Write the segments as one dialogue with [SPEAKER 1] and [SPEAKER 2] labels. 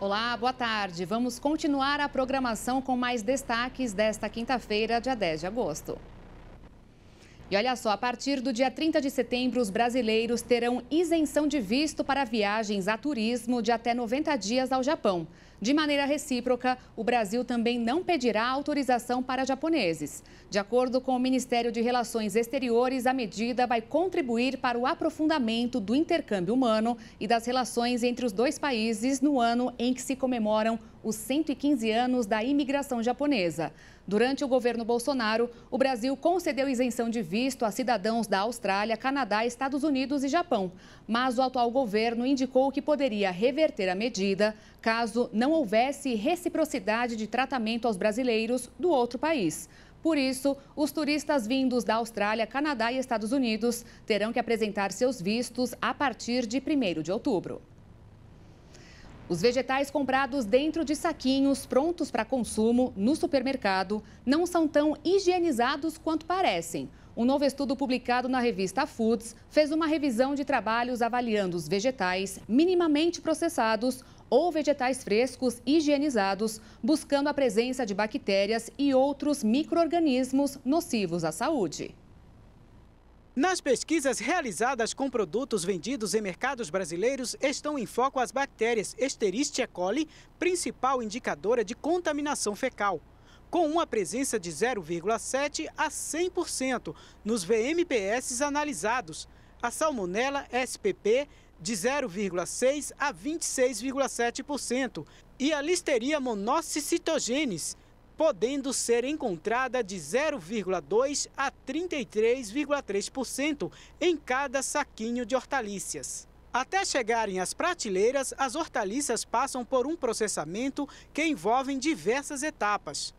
[SPEAKER 1] Olá, boa tarde. Vamos continuar a programação com mais destaques desta quinta-feira, dia 10 de agosto. E olha só, a partir do dia 30 de setembro, os brasileiros terão isenção de visto para viagens a turismo de até 90 dias ao Japão. De maneira recíproca, o Brasil também não pedirá autorização para japoneses. De acordo com o Ministério de Relações Exteriores, a medida vai contribuir para o aprofundamento do intercâmbio humano e das relações entre os dois países no ano em que se comemoram os 115 anos da imigração japonesa. Durante o governo Bolsonaro, o Brasil concedeu isenção de visto a cidadãos da Austrália, Canadá, Estados Unidos e Japão. Mas o atual governo indicou que poderia reverter a medida caso não houvesse reciprocidade de tratamento aos brasileiros do outro país. Por isso, os turistas vindos da Austrália, Canadá e Estados Unidos terão que apresentar seus vistos a partir de 1º de outubro. Os vegetais comprados dentro de saquinhos prontos para consumo no supermercado não são tão higienizados quanto parecem. Um novo estudo publicado na revista Foods fez uma revisão de trabalhos avaliando os vegetais minimamente processados ou vegetais frescos higienizados, buscando a presença de bactérias e outros micro-organismos nocivos à saúde.
[SPEAKER 2] Nas pesquisas realizadas com produtos vendidos em mercados brasileiros, estão em foco as bactérias Escherichia coli, principal indicadora de contaminação fecal, com uma presença de 0,7% a 100% nos VMPS analisados. A Salmonella spp de 0,6% a 26,7% e a Listeria monocytogenes, podendo ser encontrada de 0,2% a 33,3% em cada saquinho de hortaliças. Até chegarem às prateleiras, as hortaliças passam por um processamento que envolve diversas etapas.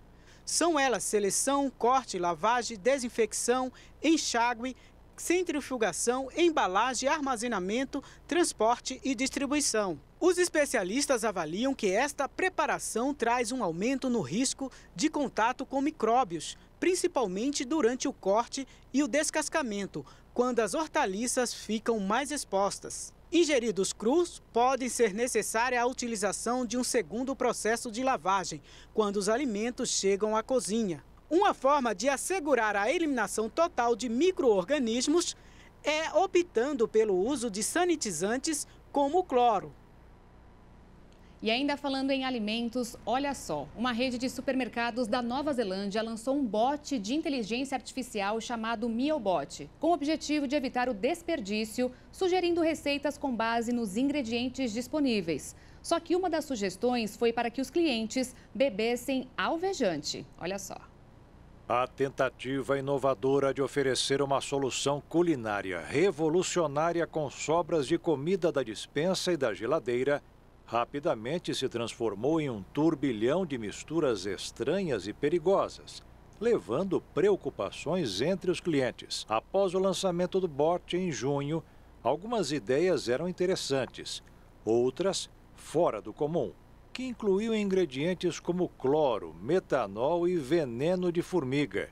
[SPEAKER 2] São elas seleção, corte, lavagem, desinfecção, enxágue, centrifugação, embalagem, armazenamento, transporte e distribuição. Os especialistas avaliam que esta preparação traz um aumento no risco de contato com micróbios, principalmente durante o corte e o descascamento, quando as hortaliças ficam mais expostas. Ingeridos crus, pode ser necessária a utilização de um segundo processo de lavagem, quando os alimentos chegam à cozinha. Uma forma de assegurar a eliminação total de micro-organismos é optando pelo uso de sanitizantes como o cloro.
[SPEAKER 1] E ainda falando em alimentos, olha só, uma rede de supermercados da Nova Zelândia lançou um bot de inteligência artificial chamado MealBot, com o objetivo de evitar o desperdício, sugerindo receitas com base nos ingredientes disponíveis. Só que uma das sugestões foi para que os clientes bebessem alvejante. Olha só.
[SPEAKER 3] A tentativa inovadora de oferecer uma solução culinária revolucionária com sobras de comida da despensa e da geladeira rapidamente se transformou em um turbilhão de misturas estranhas e perigosas, levando preocupações entre os clientes. Após o lançamento do bot em junho, algumas ideias eram interessantes, outras fora do comum, que incluíam ingredientes como cloro, metanol e veneno de formiga.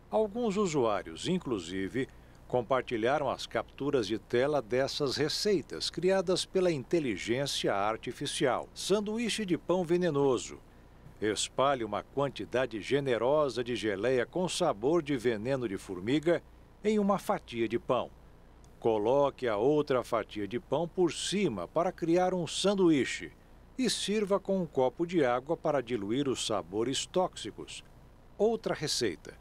[SPEAKER 3] Alguns usuários, inclusive, compartilharam as capturas de tela dessas receitas criadas pela inteligência artificial. Sanduíche de pão venenoso. Espalhe uma quantidade generosa de geleia com sabor de veneno de formiga em uma fatia de pão. Coloque a outra fatia de pão por cima para criar um sanduíche e sirva com um copo de água para diluir os sabores tóxicos. Outra receita.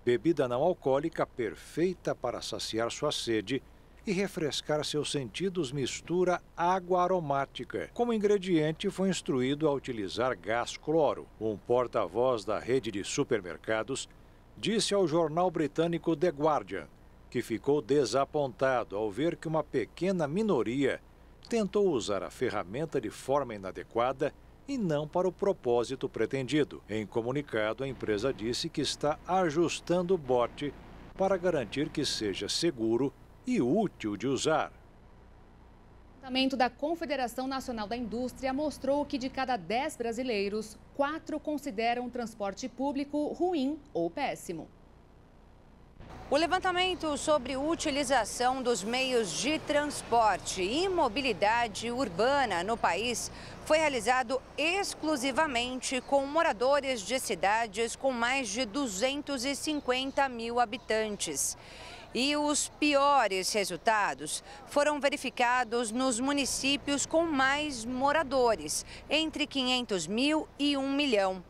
[SPEAKER 3] Bebida não alcoólica perfeita para saciar sua sede e refrescar seus sentidos mistura água aromática. Como ingrediente, foi instruído a utilizar gás cloro. Um porta-voz da rede de supermercados disse ao jornal britânico The Guardian que ficou desapontado ao ver que uma pequena minoria tentou usar a ferramenta de forma inadequada e não para o propósito pretendido. Em comunicado, a empresa disse que está ajustando o bot para garantir que seja seguro e útil de usar.
[SPEAKER 1] O levantamento da Confederação Nacional da Indústria mostrou que de cada 10 brasileiros, 4 consideram o transporte público ruim ou péssimo.
[SPEAKER 4] O levantamento sobre utilização dos meios de transporte e mobilidade urbana no país foi realizado exclusivamente com moradores de cidades com mais de 250 mil habitantes. E os piores resultados foram verificados nos municípios com mais moradores, entre 500 mil e 1 milhão.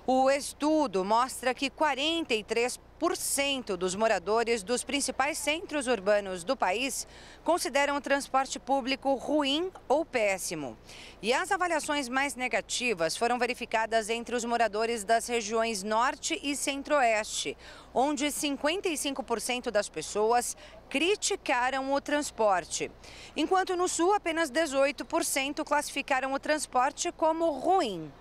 [SPEAKER 4] O estudo mostra que 43% dos moradores dos principais centros urbanos do país consideram o transporte público ruim ou péssimo. E as avaliações mais negativas foram verificadas entre os moradores das regiões Norte e Centro-Oeste, onde 55% das pessoas criticaram o transporte, enquanto no Sul apenas 18% classificaram o transporte como ruim.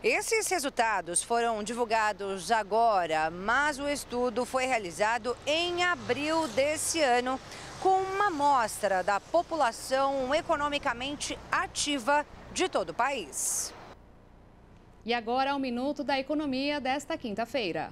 [SPEAKER 4] Esses resultados foram divulgados agora, mas o estudo foi realizado em abril desse ano, com uma amostra da população economicamente ativa de todo o país.
[SPEAKER 1] E agora, o Minuto da Economia desta quinta-feira.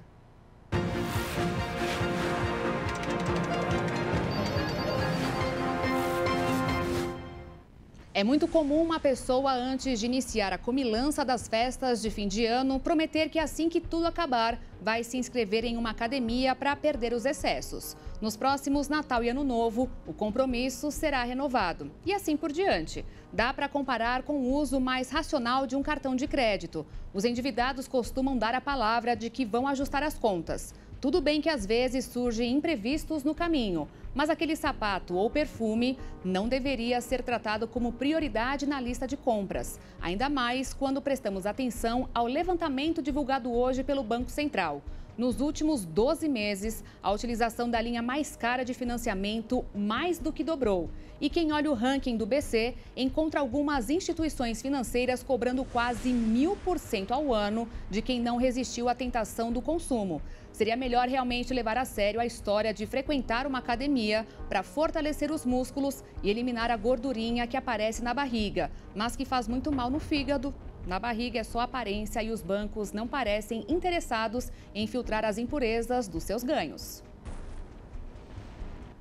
[SPEAKER 1] É muito comum uma pessoa, antes de iniciar a comilança das festas de fim de ano, prometer que assim que tudo acabar, vai se inscrever em uma academia para perder os excessos. Nos próximos Natal e Ano Novo, o compromisso será renovado. E assim por diante. Dá para comparar com o uso mais racional de um cartão de crédito. Os endividados costumam dar a palavra de que vão ajustar as contas. Tudo bem que às vezes surgem imprevistos no caminho, mas aquele sapato ou perfume não deveria ser tratado como prioridade na lista de compras. Ainda mais quando prestamos atenção ao levantamento divulgado hoje pelo Banco Central. Nos últimos 12 meses, a utilização da linha mais cara de financiamento mais do que dobrou. E quem olha o ranking do BC encontra algumas instituições financeiras cobrando quase 1000% ao ano de quem não resistiu à tentação do consumo. Seria melhor realmente levar a sério a história de frequentar uma academia para fortalecer os músculos e eliminar a gordurinha que aparece na barriga, mas que faz muito mal no fígado. Na barriga é só aparência e os bancos não parecem interessados em filtrar as impurezas dos seus ganhos.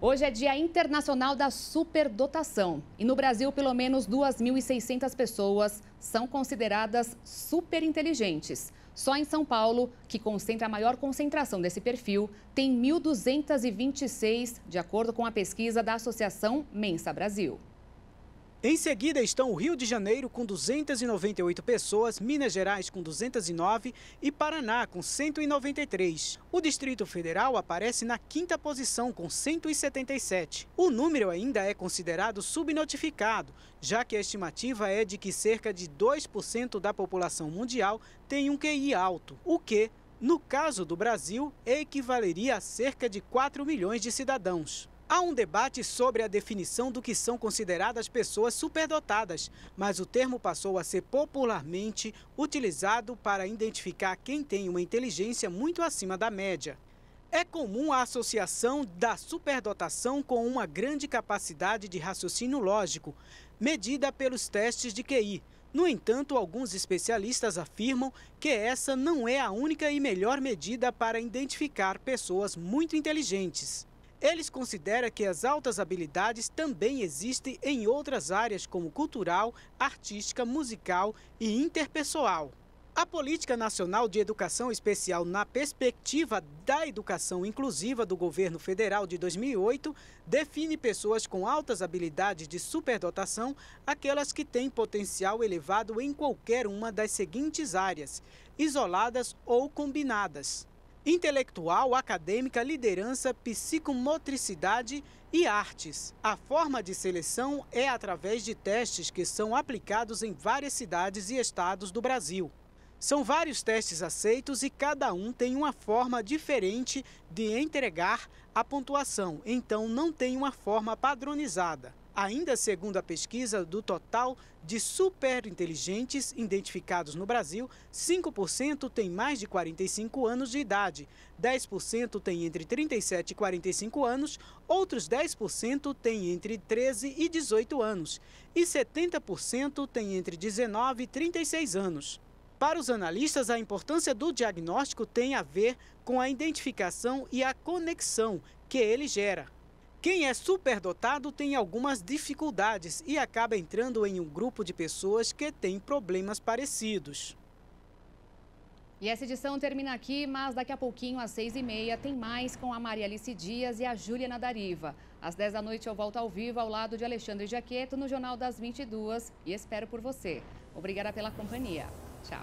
[SPEAKER 1] Hoje é Dia Internacional da Superdotação e no Brasil pelo menos 2.600 pessoas são consideradas superinteligentes. Só em São Paulo, que concentra a maior concentração desse perfil, tem 1.226, de acordo com a pesquisa da Associação Mensa Brasil.
[SPEAKER 2] Em seguida estão o Rio de Janeiro com 298 pessoas, Minas Gerais com 209 e Paraná com 193. O Distrito Federal aparece na quinta posição com 177. O número ainda é considerado subnotificado, já que a estimativa é de que cerca de 2% da população mundial tem um QI alto, o que, no caso do Brasil, equivaleria a cerca de 4 milhões de cidadãos. Há um debate sobre a definição do que são consideradas pessoas superdotadas, mas o termo passou a ser popularmente utilizado para identificar quem tem uma inteligência muito acima da média. É comum a associação da superdotação com uma grande capacidade de raciocínio lógico, medida pelos testes de QI. No entanto, alguns especialistas afirmam que essa não é a única e melhor medida para identificar pessoas muito inteligentes. Eles consideram que as altas habilidades também existem em outras áreas como cultural, artística, musical e interpessoal. A Política Nacional de Educação Especial na Perspectiva da Educação Inclusiva do Governo Federal de 2008 define pessoas com altas habilidades de superdotação aquelas que têm potencial elevado em qualquer uma das seguintes áreas, isoladas ou combinadas: intelectual, acadêmica, liderança, psicomotricidade e artes. A forma de seleção é através de testes que são aplicados em várias cidades e estados do Brasil. São vários testes aceitos e cada um tem uma forma diferente de entregar a pontuação, então não tem uma forma padronizada. Ainda segundo a pesquisa, do total de superinteligentes identificados no Brasil, 5% tem mais de 45 anos de idade, 10% tem entre 37 e 45 anos, outros 10% têm entre 13 e 18 anos e 70% têm entre 19 e 36 anos. Para os analistas, a importância do diagnóstico tem a ver com a identificação e a conexão que ele gera. Quem é superdotado tem algumas dificuldades e acaba entrando em um grupo de pessoas que têm problemas parecidos.
[SPEAKER 1] E essa edição termina aqui, mas daqui a pouquinho, às 6h30, tem mais com a Maria Alice Dias e a Júlia Dariva. Às 10 da noite eu volto ao vivo ao lado de Alexandre Giaqueto no Jornal das 22 e espero por você. Obrigada pela companhia. Tchau.